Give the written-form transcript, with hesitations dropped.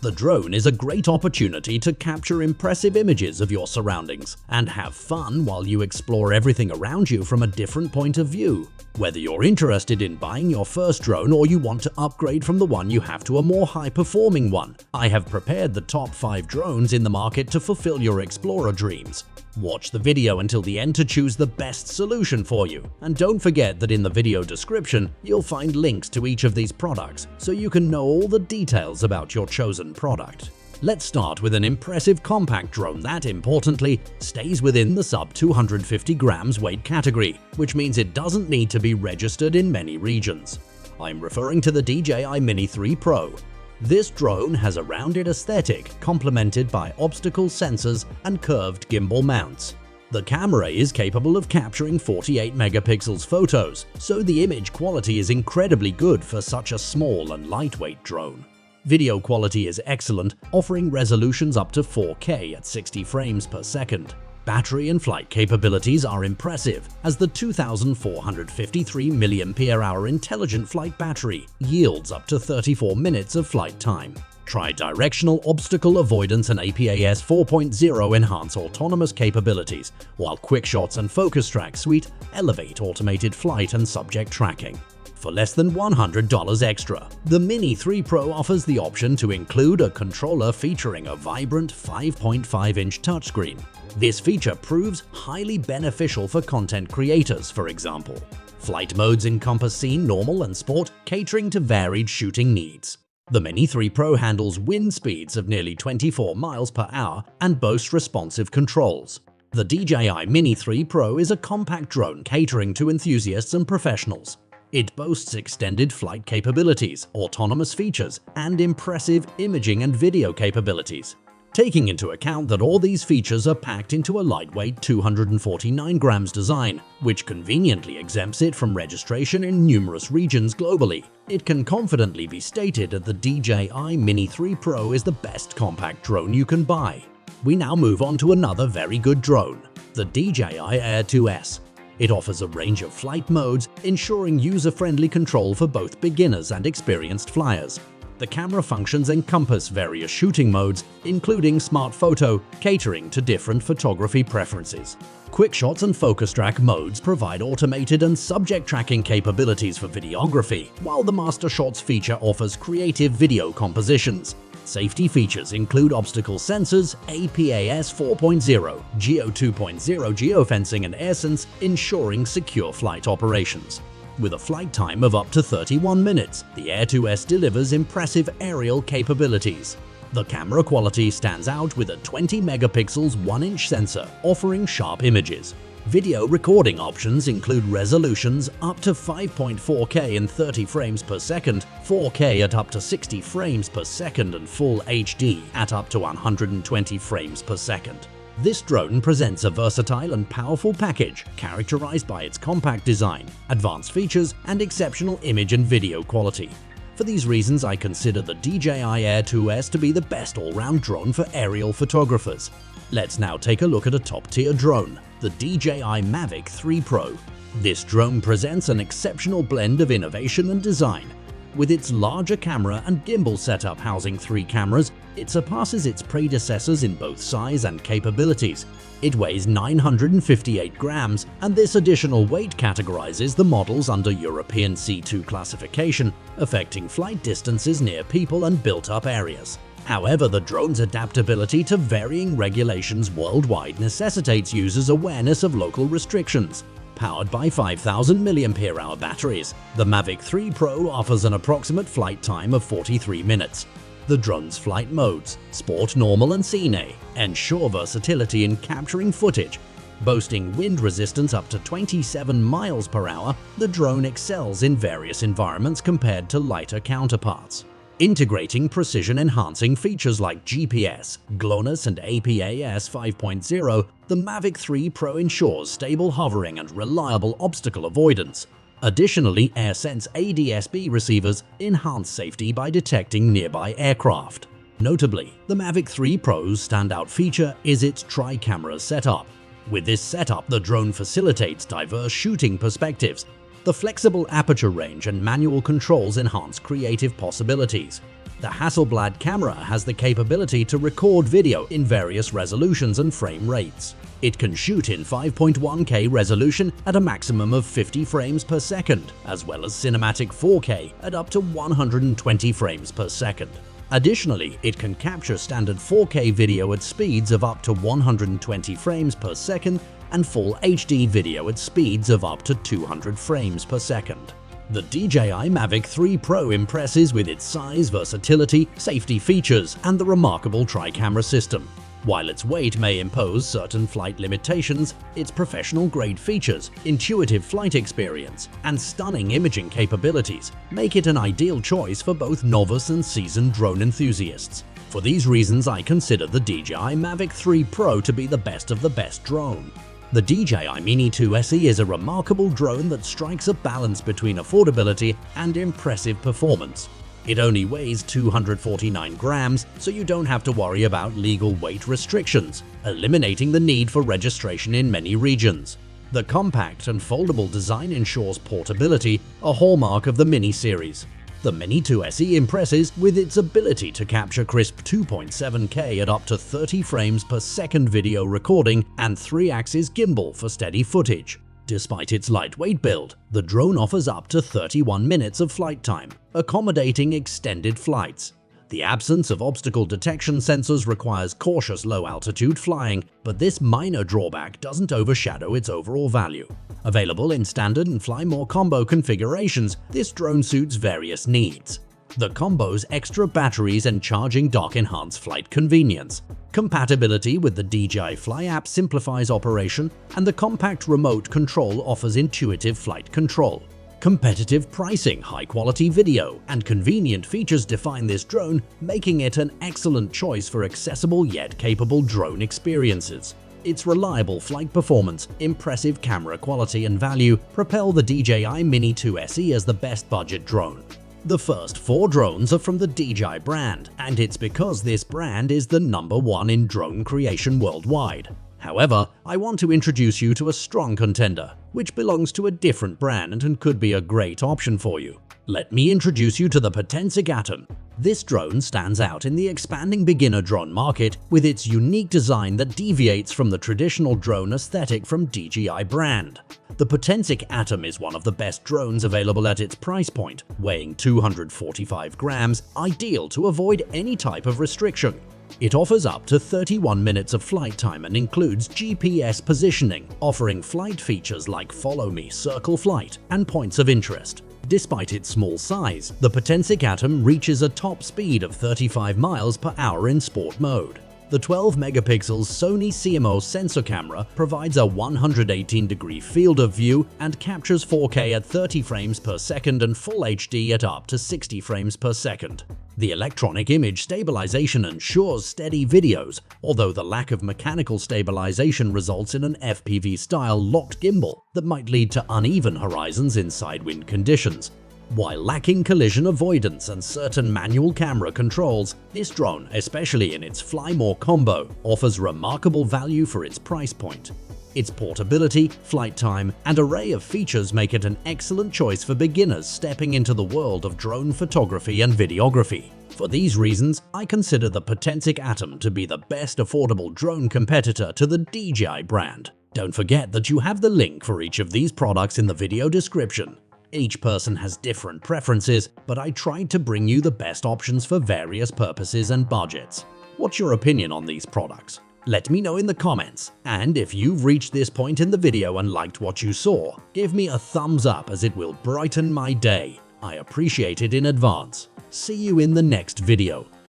The drone is a great opportunity to capture impressive images of your surroundings and have fun while you explore everything around you from a different point of view. Whether you're interested in buying your first drone or you want to upgrade from the one you have to a more high-performing one, I have prepared the top 5 drones in the market to fulfill your explorer dreams. Watch the video until the end to choose the best solution for you. And don't forget that in the video description, you'll find links to each of these products so you can know all the details about your chosen product. Let's start with an impressive compact drone that, importantly, stays within the sub 250 grams weight category, which means it doesn't need to be registered in many regions. I'm referring to the DJI Mini 3 Pro. This drone has a rounded aesthetic complemented by obstacle sensors and curved gimbal mounts. The camera is capable of capturing 48 megapixels photos, so the image quality is incredibly good for such a small and lightweight drone. Video quality is excellent, offering resolutions up to 4K at 60 frames per second. Battery and flight capabilities are impressive, as the 2,453 mAh intelligent flight battery yields up to 34 minutes of flight time. Tri-directional obstacle avoidance and APAS 4.0 enhance autonomous capabilities, while Quick Shots and Focus Track Suite elevate automated flight and subject tracking. For less than $100 extra, the Mini 3 Pro offers the option to include a controller featuring a vibrant 5.5-inch touchscreen. This feature proves highly beneficial for content creators, for example. Flight modes encompass scene, normal, and sport, catering to varied shooting needs. The Mini 3 Pro handles wind speeds of nearly 24 miles per hour and boasts responsive controls. The DJI Mini 3 Pro is a compact drone catering to enthusiasts and professionals. It boasts extended flight capabilities, autonomous features, and impressive imaging and video capabilities. Taking into account that all these features are packed into a lightweight 249 grams design, which conveniently exempts it from registration in numerous regions globally, it can confidently be stated that the DJI Mini 3 Pro is the best compact drone you can buy. We now move on to another very good drone, the DJI Air 2S. It offers a range of flight modes, ensuring user-friendly control for both beginners and experienced flyers. The camera functions encompass various shooting modes, including Smart Photo, catering to different photography preferences. Quick Shots and Focus Track modes provide automated and subject tracking capabilities for videography, while the Master Shots feature offers creative video compositions. Safety features include obstacle sensors, APAS 4.0, Geo 2.0 geofencing and AirSense, ensuring secure flight operations. With a flight time of up to 31 minutes, the Air 2S delivers impressive aerial capabilities. The camera quality stands out with a 20 megapixels 1-inch sensor, offering sharp images. Video recording options include resolutions up to 5.4K in 30 frames per second, 4K at up to 60 frames per second, and Full HD at up to 120 frames per second. This drone presents a versatile and powerful package characterized by its compact design, advanced features, and exceptional image and video quality. For these reasons, I consider the DJI Air 2S to be the best all-round drone for aerial photographers. Let's now take a look at a top-tier drone, the DJI MAVIC 3 Pro. This drone presents an exceptional blend of innovation and design. With its larger camera and gimbal setup housing 3 cameras, it surpasses its predecessors in both size and capabilities. It weighs 958 grams, and this additional weight categorizes the models under European C2 classification, affecting flight distances near people and built-up areas. However, the drone's adaptability to varying regulations worldwide necessitates users' awareness of local restrictions. Powered by 5,000 mAh batteries, the MAVIC 3 Pro offers an approximate flight time of 43 minutes. The drone's flight modes, Sport, Normal and Cine, ensure versatility in capturing footage. Boasting wind resistance up to 27 miles per hour, the drone excels in various environments compared to lighter counterparts. Integrating precision-enhancing features like GPS, GLONASS and APAS 5.0, the MAVIC 3 Pro ensures stable hovering and reliable obstacle avoidance. Additionally, AirSense ADS-B receivers enhance safety by detecting nearby aircraft. Notably, the MAVIC 3 Pro's standout feature is its tri-camera setup. With this setup, the drone facilitates diverse shooting perspectives. The flexible aperture range and manual controls enhance creative possibilities. The Hasselblad camera has the capability to record video in various resolutions and frame rates. It can shoot in 5.1K resolution at a maximum of 50 frames per second, as well as cinematic 4K at up to 120 frames per second. Additionally, it can capture standard 4K video at speeds of up to 120 frames per second and full HD video at speeds of up to 200 frames per second. The DJI MAVIC 3 Pro impresses with its size, versatility, safety features, and the remarkable tri-camera system. While its weight may impose certain flight limitations, its professional-grade features, intuitive flight experience, and stunning imaging capabilities make it an ideal choice for both novice and seasoned drone enthusiasts. For these reasons, I consider the DJI MAVIC 3 Pro to be the best of the best drone. The DJI Mini 2 SE is a remarkable drone that strikes a balance between affordability and impressive performance. It only weighs 249 grams, so you don't have to worry about legal weight restrictions, eliminating the need for registration in many regions. The compact and foldable design ensures portability, a hallmark of the Mini series. The Mini 2 SE impresses with its ability to capture crisp 2.7K at up to 30 frames per second video recording and 3-axis gimbal for steady footage. Despite its lightweight build, the drone offers up to 31 minutes of flight time, accommodating extended flights. The absence of obstacle detection sensors requires cautious low-altitude flying, but this minor drawback doesn't overshadow its overall value. Available in standard and Fly More combo configurations, this drone suits various needs. The combo's extra batteries and charging dock enhance flight convenience. Compatibility with the DJI Fly app simplifies operation, and the compact remote control offers intuitive flight control. Competitive pricing, high-quality video, and convenient features define this drone, making it an excellent choice for accessible yet capable drone experiences. Its reliable flight performance, impressive camera quality, and value propel the DJI Mini 2 SE as the best budget drone. The first 4 drones are from the DJI brand, and it's because this brand is the #1 in drone creation worldwide. However, I want to introduce you to a strong contender, which belongs to a different brand and could be a great option for you. Let me introduce you to the POTENSIC Atom. This drone stands out in the expanding beginner drone market with its unique design that deviates from the traditional drone aesthetic from DJI brand. The POTENSIC Atom is one of the best drones available at its price point, weighing 245 grams, ideal to avoid any type of restriction. It offers up to 31 minutes of flight time and includes GPS positioning, offering flight features like Follow Me, Circle Flight, and Points of Interest. Despite its small size, the POTENSIC Atom reaches a top speed of 35 miles per hour in sport mode. The 12-megapixel Sony CMOS sensor camera provides a 118-degree field of view and captures 4K at 30 frames per second and Full HD at up to 60 frames per second. The electronic image stabilization ensures steady videos, although the lack of mechanical stabilization results in an FPV-style locked gimbal that might lead to uneven horizons in sidewind conditions. While lacking collision avoidance and certain manual camera controls, this drone, especially in its Fly More combo, offers remarkable value for its price point. Its portability, flight time, and array of features make it an excellent choice for beginners stepping into the world of drone photography and videography. For these reasons, I consider the POTENSIC Atom to be the best affordable drone competitor to the DJI brand. Don't forget that you have the link for each of these products in the video description. Each person has different preferences, but I tried to bring you the best options for various purposes and budgets. What's your opinion on these products? Let me know in the comments, and if you've reached this point in the video and liked what you saw, give me a thumbs up as it will brighten my day. I appreciate it in advance. See you in the next video.